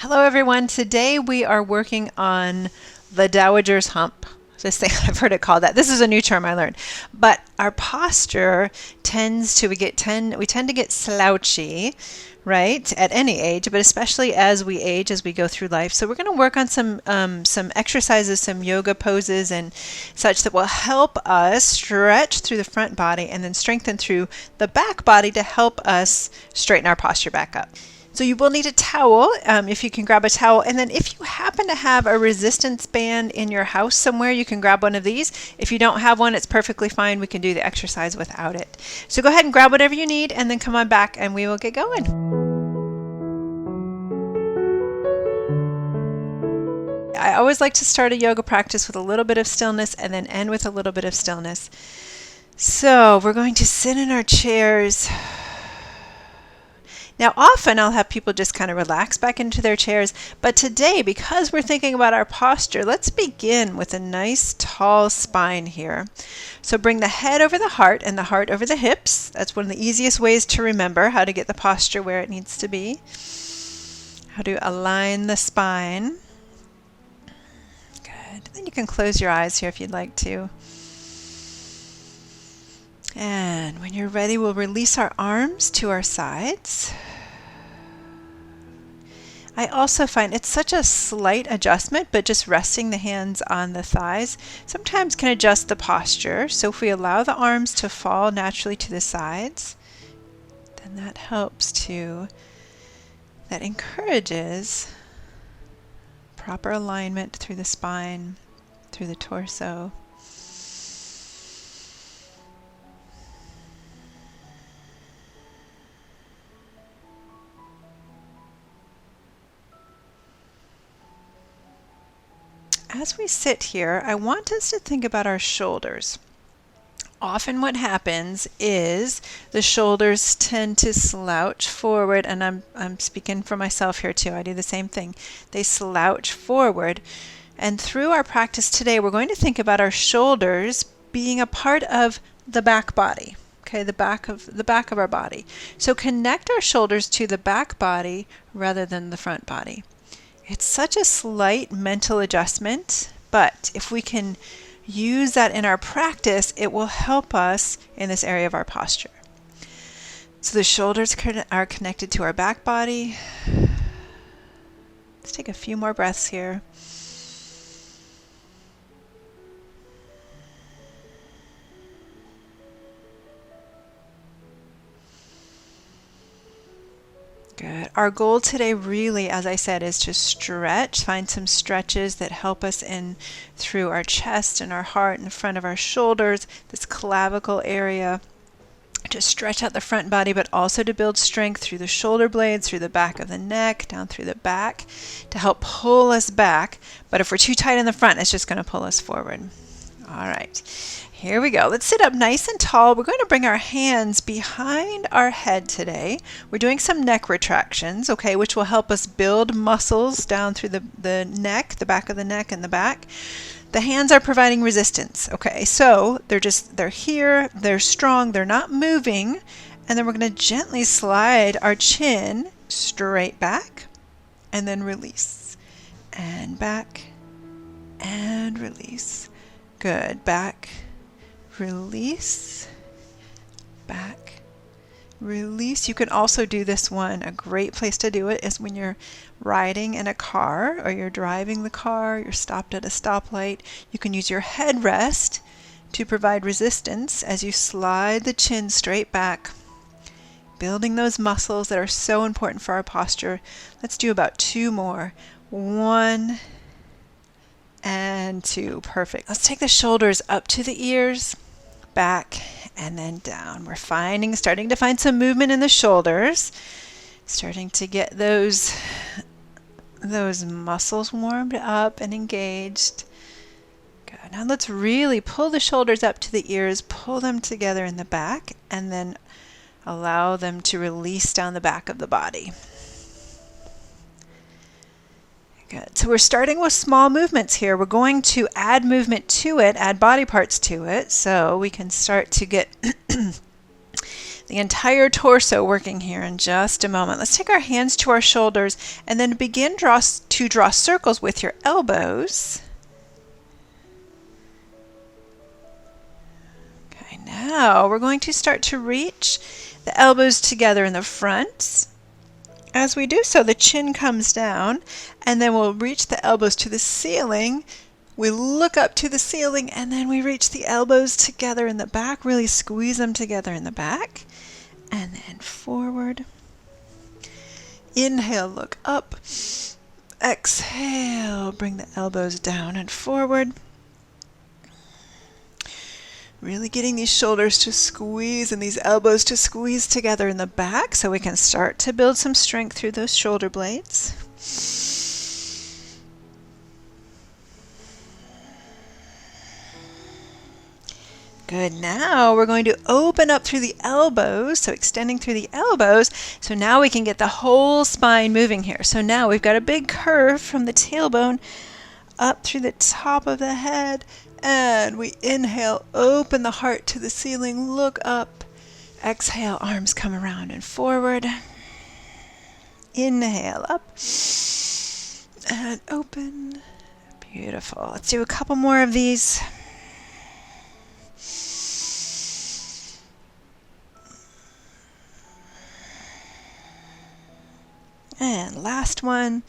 Hello everyone. Today we are working on the Dowager's Hump. This thing, I've heard it called that. This is a new term I learned. But our posture tends to, we tend to get slouchy, right, at any age, but especially as we age, as we go through life. So we're going to work on some exercises, some yoga poses and such that will help us stretch through the front body and then strengthen through the back body to help us straighten our posture back up. So you will need a towel, if you can grab a towel, and then if you happen to have a resistance band in your house somewhere, you can grab one of these. If you don't have one, it's perfectly fine. We can do the exercise without it. So go ahead and grab whatever you need and then come on back and we will get going. I always like to start a yoga practice with a little bit of stillness and then end with a little bit of stillness. So we're going to sit in our chairs. Now, often I'll have people just kind of relax back into their chairs, but today, because we're thinking about our posture, let's begin with a nice tall spine here. So bring the head over the heart and the heart over the hips. That's one of the easiest ways to remember how to get the posture where it needs to be. How to align the spine. Good. Then you can close your eyes here if you'd like to. And when you're ready, we'll release our arms to our sides. I also find it's such a slight adjustment, but just resting the hands on the thighs sometimes can adjust the posture. So if we allow the arms to fall naturally to the sides, then that helps too. That encourages proper alignment through the spine, through the torso. As we sit here, I want us to think about our shoulders. Often what happens is the shoulders tend to slouch forward, and I'm speaking for myself here too. I do the same thing. They slouch forward. And through our practice today, we're going to think about our shoulders being a part of the back body. Okay, the back of our body. So connect our shoulders to the back body rather than the front body. It's such a slight mental adjustment, but if we can use that in our practice, it will help us in this area of our posture. So the shoulders are connected to our back body. Let's take a few more breaths here. Good. Our goal today really, as I said, is to stretch, find some stretches that help us in through our chest and our heart and the front of our shoulders, this clavicle area, to stretch out the front body, but also to build strength through the shoulder blades, through the back of the neck, down through the back, to help pull us back. But if we're too tight in the front, it's just going to pull us forward. All right. Here we go. Let's sit up nice and tall. We're going to bring our hands behind our head today. We're doing some neck retractions, okay, which will help us build muscles down through the neck, the back of the neck and the back. The hands are providing resistance, okay, so they're here, they're strong, they're not moving, and then we're going to gently slide our chin straight back and then release, and back and release. Good. Back, release, back, release. You can also do this one. A great place to do it is when you're riding in a car or you're driving the car, you're stopped at a stoplight. You can use your headrest to provide resistance as you slide the chin straight back, building those muscles that are so important for our posture. Let's do about 2 more. 1 and 2. Perfect. Let's take the shoulders up to the ears, back, and then down. We're starting to find some movement in the shoulders, starting to get those muscles warmed up and engaged. Good. Now let's really pull the shoulders up to the ears, pull them together in the back, and then allow them to release down the back of the body. Good. So we're starting with small movements here. We're going to add movement to it, add body parts to it, so we can start to get the entire torso working here in just a moment. Let's take our hands to our shoulders and then begin to draw circles with your elbows. Okay, now we're going to start to reach the elbows together in the front. As we do so, the chin comes down, and then we'll reach the elbows to the ceiling. We look up to the ceiling, and then we reach the elbows together in the back. Really squeeze them together in the back. And then forward. Inhale, look up. Exhale, bring the elbows down and forward. Really getting these shoulders to squeeze and these elbows to squeeze together in the back so we can start to build some strength through those shoulder blades. Good. Now we're going to open up through the elbows, so extending through the elbows. So now we can get the whole spine moving here. So now we've got a big curve from the tailbone up through the top of the head. And we inhale, open the heart to the ceiling, look up. Exhale, arms come around and forward. Inhale, up. And open. Beautiful. Let's do a couple more of these. And last one.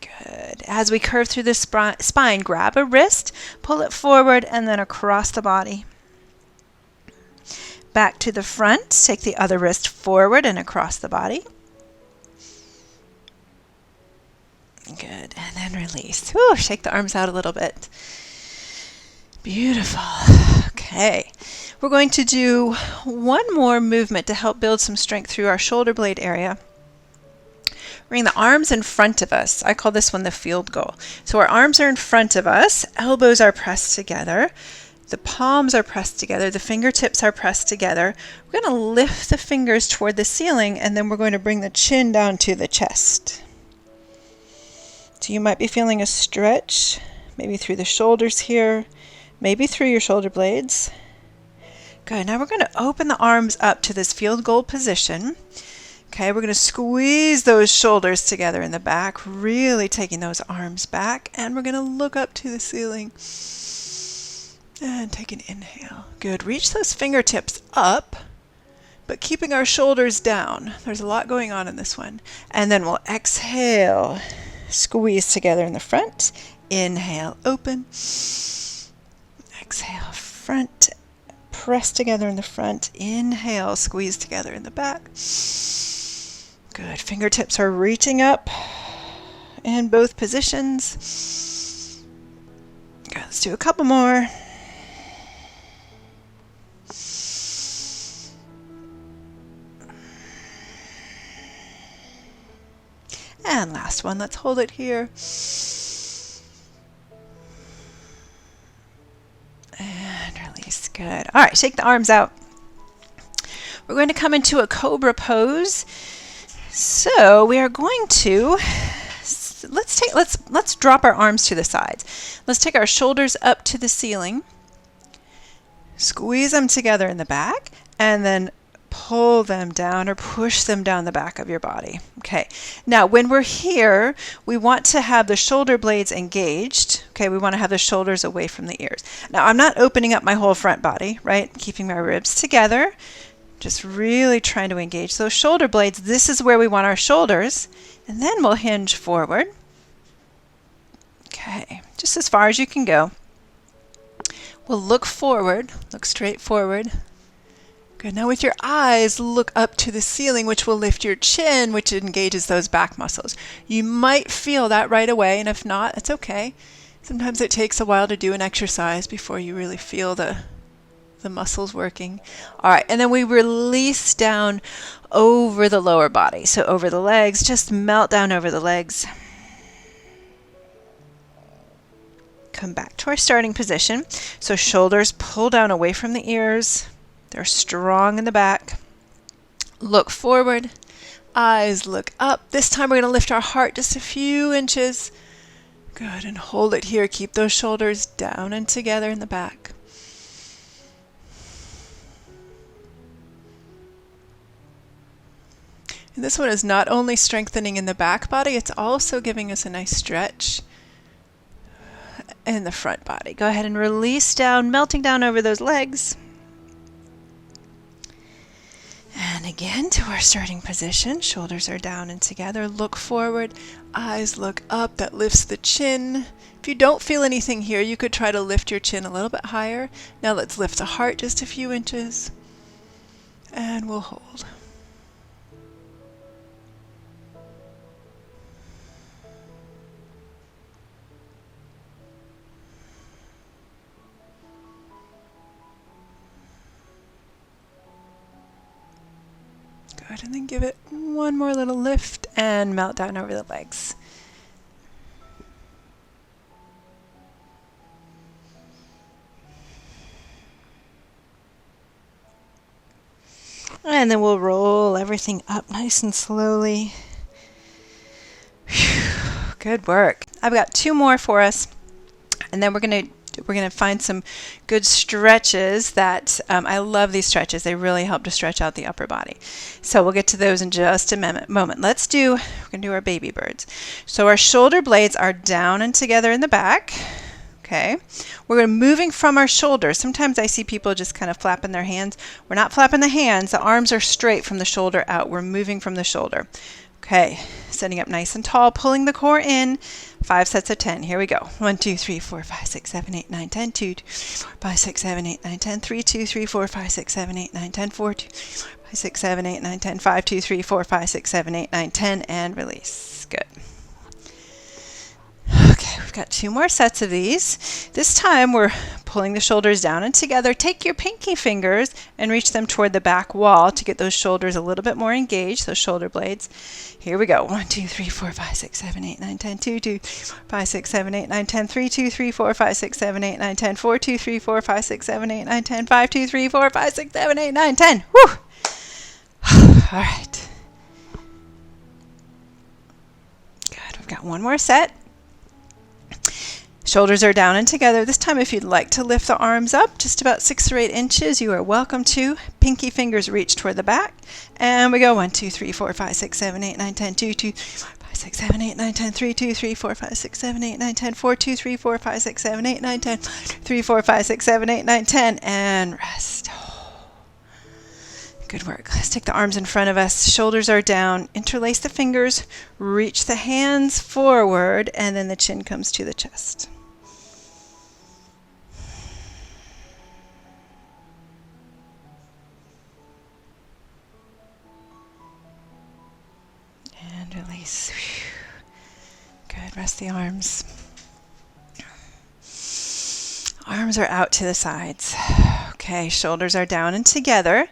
Good. As we curve through the spine, grab a wrist, pull it forward, and then across the body. Back to the front, take the other wrist forward and across the body. Good. And then release. Whew, shake the arms out a little bit. Beautiful. Okay. We're going to do one more movement to help build some strength through our shoulder blade area. Bring the arms in front of us. I call this one the field goal. So our arms are in front of us, elbows are pressed together, the palms are pressed together, the fingertips are pressed together. We're going to lift the fingers toward the ceiling, and then we're going to bring the chin down to the chest. So you might be feeling a stretch, maybe through the shoulders here, maybe through your shoulder blades. Good. Now we're going to open the arms up to this field goal position. Okay, we're going to squeeze those shoulders together in the back, really taking those arms back, and we're going to look up to the ceiling and take an inhale. Good. Reach those fingertips up, but keeping our shoulders down. There's a lot going on in this one. And then we'll exhale, squeeze together in the front, inhale, open, exhale, front, press together in the front, inhale, squeeze together in the back. Good. Fingertips are reaching up in both positions. Good. Let's do a couple more. And last one. Let's hold it here. And release. Good. All right. Shake the arms out. We're going to come into a cobra pose. So we are going to let's drop our arms to the sides. Let's take our shoulders up to the ceiling. Squeeze them together in the back, and then pull them down or push them down the back of your body. Okay. Now, when we're here, we want to have the shoulder blades engaged. Okay, we want to have the shoulders away from the ears. Now, I'm not opening up my whole front body, right? Keeping my ribs together. Just really trying to engage those shoulder blades. This is where we want our shoulders. And then we'll hinge forward. Okay, just as far as you can go. We'll look forward, look straight forward. Good. Now with your eyes, look up to the ceiling, which will lift your chin, which engages those back muscles. You might feel that right away, and if not, it's okay. Sometimes it takes a while to do an exercise before you really feel the muscles working. All right, and then we release down over the lower body. So over the legs, just melt down over the legs. Come back to our starting position. So shoulders pull down away from the ears. They're strong in the back. Look forward. Eyes look up. This time we're going to lift our heart just a few inches. Good, and hold it here. Keep those shoulders down and together in the back. And this one is not only strengthening in the back body, it's also giving us a nice stretch in the front body. Go ahead and release down, melting down over those legs. And again to our starting position. Shoulders are down and together. Look forward, eyes look up. That lifts the chin. If you don't feel anything here, you could try to lift your chin a little bit higher. Now let's lift the heart just a few inches. And we'll hold. Good, and then give it one more little lift and melt down over the legs. And then we'll roll everything up nice and slowly. Whew, good work. I've got 2 more for us, and then we're going to find some good stretches that I love these stretches. They really help to stretch out the upper body. So we'll get to those in just a moment. We're going to do our baby birds. So our shoulder blades are down and together in the back. Okay, we're moving from our shoulders. Sometimes I see people just kind of flapping their hands. We're not flapping the hands. The arms are straight from the shoulder out. We're moving from the shoulder. Okay, sitting up nice and tall, pulling the core in. 5 sets of 10. Here we go. 1, 2, 3, 4, 5, 6, 7, 8, 9, 10. 2, 2, 4, 5, 6, 7, 8, 9, 10. 3, 2, 3, 4, 5, 6, 7, 8, 9, 10. 4, 2, 3, 4, 5, 6, 7, 8, 9, 10. 5, 2, 3, 4, 5, 6, 7, 8, 9, 10. And release. Good. Okay, we've got 2 more sets of these. This time we're pulling the shoulders down and together. Take your pinky fingers and reach them toward the back wall to get those shoulders a little bit more engaged, those shoulder blades. Here we go. 1, 2, 3, 4, 5, 6, 7, 8, 9, 10. 2, 2, 3, 4, 5, 6, 7, 8, 9, 10. 3, 2, 3, 4, 5, 6, 7, 8, 9, 10. 4, 2, 3, 4, 5, 6, 7, 8, 9, 10. 5, 2, 3, 4, 5, 6, 7, 8, 9, 10. Whew! All right. Good. We've got 1 more set. Shoulders are down and together. This time, if you'd like to lift the arms up just about 6 or 8 inches, you are welcome to. Pinky fingers reach toward the back. And we go 1, 2, 3, 4, 5, 6, 7, 8, 9, 10. 2, 2, 3, 4, 5, 6, 7, 8, 9, 10. 3, 2, 3, 4, 5, 6, 7, 8, 9, 10. 4, 2, 3, 4, 5, 6, 7, 8, 9, 10. 3, 4, 5, 6, 7, 8, 9, 10. And rest. Good work. Let's take the arms in front of us. Shoulders are down. Interlace the fingers. Reach the hands forward. And then the chin comes to the chest. And release. Good. Rest the arms. Arms are out to the sides. Okay, shoulders are down and together.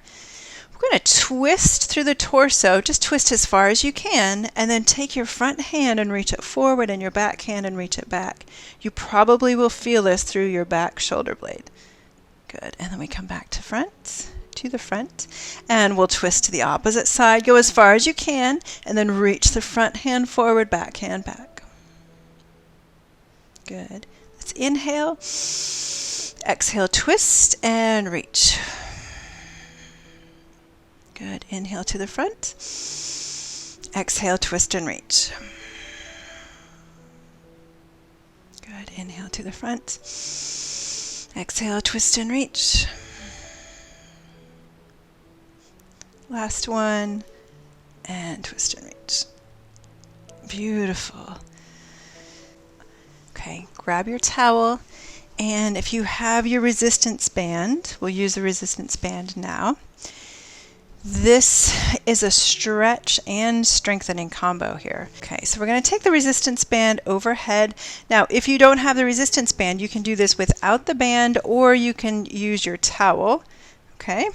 We're going to twist through the torso. Just twist as far as you can, and then take your front hand and reach it forward, and your back hand and reach it back. You probably will feel this through your back shoulder blade. Good. And then we come back to the front, and we'll twist to the opposite side. Go as far as you can, and then reach the front hand forward, back hand back. Good. Let's inhale, exhale, twist, and reach. Good. Inhale to the front, exhale, twist, and reach. Good. Inhale to the front, exhale, twist, and reach. Last one, and twist and reach. Beautiful. Okay, grab your towel, and if you have your resistance band, we'll use the resistance band now. This is a stretch and strengthening combo here. Okay, so we're going to take the resistance band overhead. Now, if you don't have the resistance band, you can do this without the band, or you can use your towel. Okay.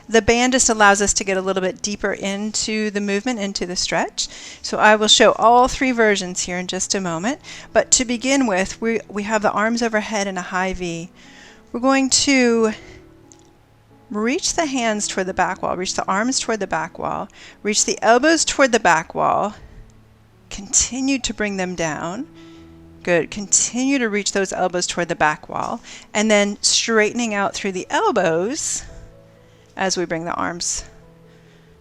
The band just allows us to get a little bit deeper into the movement, into the stretch. So I will show all 3 versions here in just a moment. But to begin with, we have the arms overhead in a high V. We're going to reach the hands toward the back wall, reach the arms toward the back wall, reach the elbows toward the back wall, continue to bring them down. Good. Continue to reach those elbows toward the back wall, and then straightening out through the elbows as we bring the arms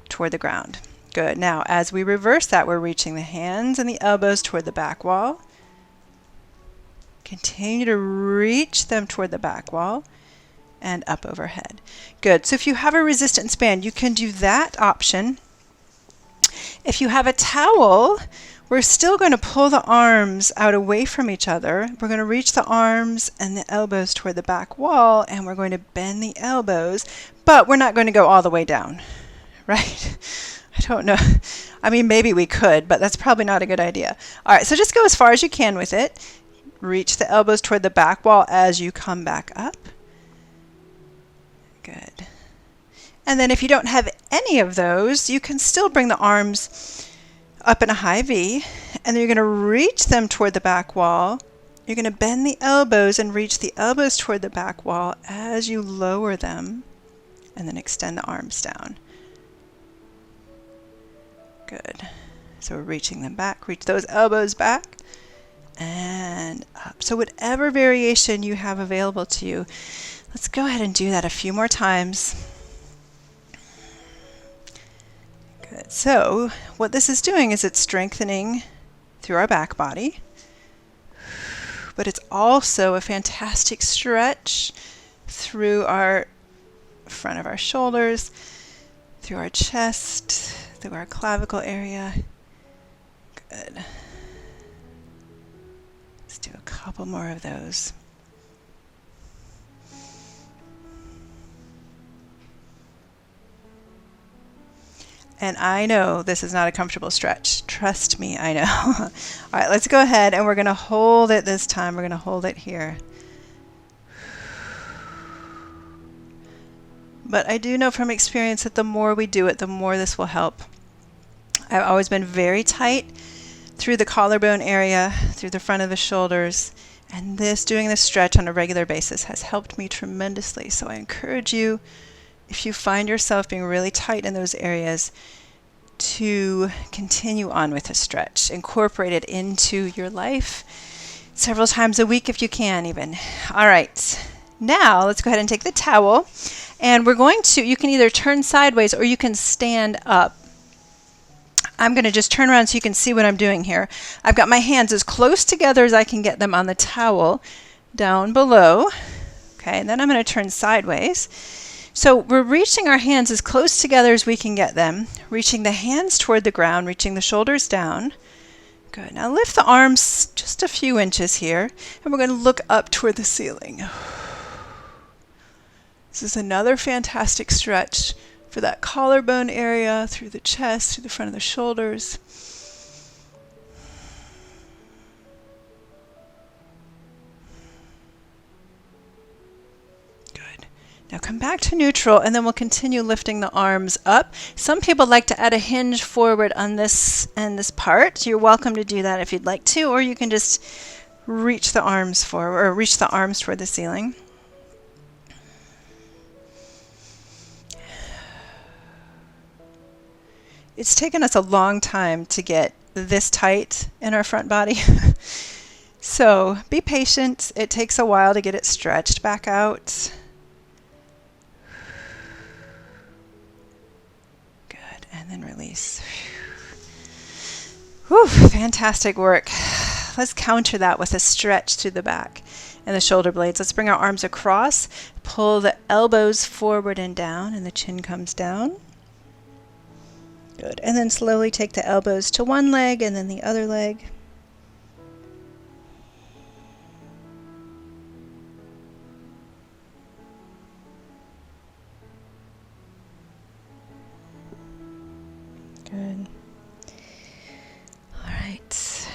toward the ground. Good. Now, as we reverse that, we're reaching the hands and the elbows toward the back wall. Continue to reach them toward the back wall and up overhead. Good. So if you have a resistance band, you can do that option. If you have a towel, we're still going to pull the arms out away from each other. We're going to reach the arms and the elbows toward the back wall, and we're going to bend the elbows, but we're not going to go all the way down, right? I don't know. I mean, maybe we could, but that's probably not a good idea. All right, so just go as far as you can with it. Reach the elbows toward the back wall as you come back up. Good. And then if you don't have any of those, you can still bring the arms up in a high V, and then you're going to reach them toward the back wall. You're going to bend the elbows and reach the elbows toward the back wall as you lower them, and then extend the arms down. Good. So we're reaching them back. Reach those elbows back and up. So whatever variation you have available to you, let's go ahead and do that a few more times. Good. So what this is doing is it's strengthening through our back body, but it's also a fantastic stretch through our front of our shoulders, through our chest, through our clavicle area. Good. Let's do a couple more of those. And I know this is not a comfortable stretch. Trust me, I know. All right, let's go ahead and we're going to hold it this time. We're going to hold it here. But I do know from experience that the more we do it, the more this will help. I've always been very tight through the collarbone area, through the front of the shoulders, and doing this stretch on a regular basis has helped me tremendously. So I encourage you, if you find yourself being really tight in those areas, to continue on with the stretch. Incorporate it into your life several times a week if you can even. All right, now let's go ahead and take the towel, and we're going to, you can either turn sideways or you can stand up. I'm going to just turn around so you can see what I'm doing here. I've got my hands as close together as I can get them on the towel down below. Okay, and then I'm going to turn sideways. So we're reaching our hands as close together as we can get them, reaching the hands toward the ground, reaching the shoulders down. Good. Now lift the arms just a few inches here, and we're going to look up toward the ceiling. This is another fantastic stretch for that collarbone area, through the chest, through the front of the shoulders. Good. Now come back to neutral, and then we'll continue lifting the arms up. Some people like to add a hinge forward on this and this part. You're welcome to do that if you'd like to, or you can just reach the arms forward, or reach the arms toward the ceiling. It's taken us a long time to get this tight in our front body. So be patient. It takes a while to get it stretched back out. Good. And then release. Whew, fantastic work. Let's counter that with a stretch through the back and the shoulder blades. Let's bring our arms across. Pull the elbows forward and down, and the chin comes down. Good. And then slowly take the elbows to one leg and then the other leg. Good. All right.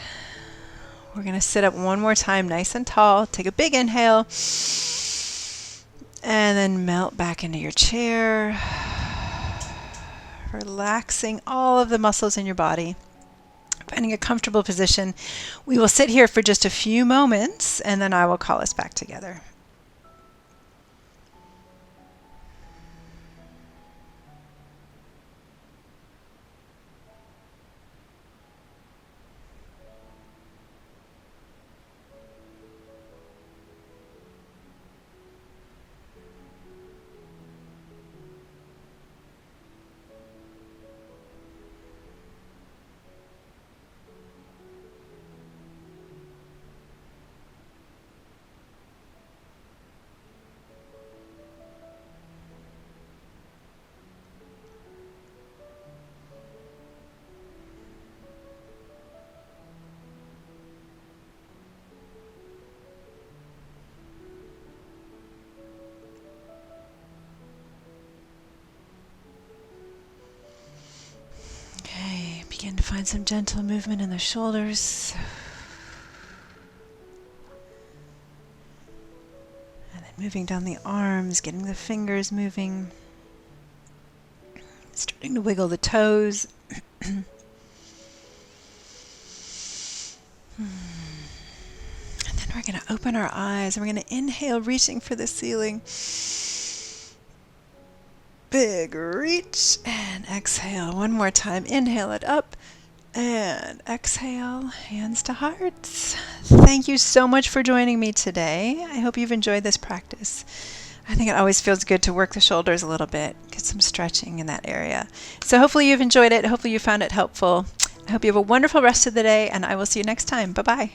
We're going to sit up one more time nice and tall. Take a big inhale. And then melt back into your chair. Relaxing all of the muscles in your body, finding a comfortable position. We will sit here for just a few moments, and then I will call us back together. Begin to find some gentle movement in the shoulders. And then moving down the arms, getting the fingers moving. Starting to wiggle the toes. And then we're going to open our eyes and we're going to inhale, reaching for the ceiling. Big reach and exhale. One more time. Inhale it up and exhale. Hands to hearts. Thank you so much for joining me today. I hope you've enjoyed this practice. I think it always feels good to work the shoulders a little bit, get some stretching in that area. So hopefully you've enjoyed it. Hopefully you found it helpful. I hope you have a wonderful rest of the day, and I will see you next time. Bye-bye.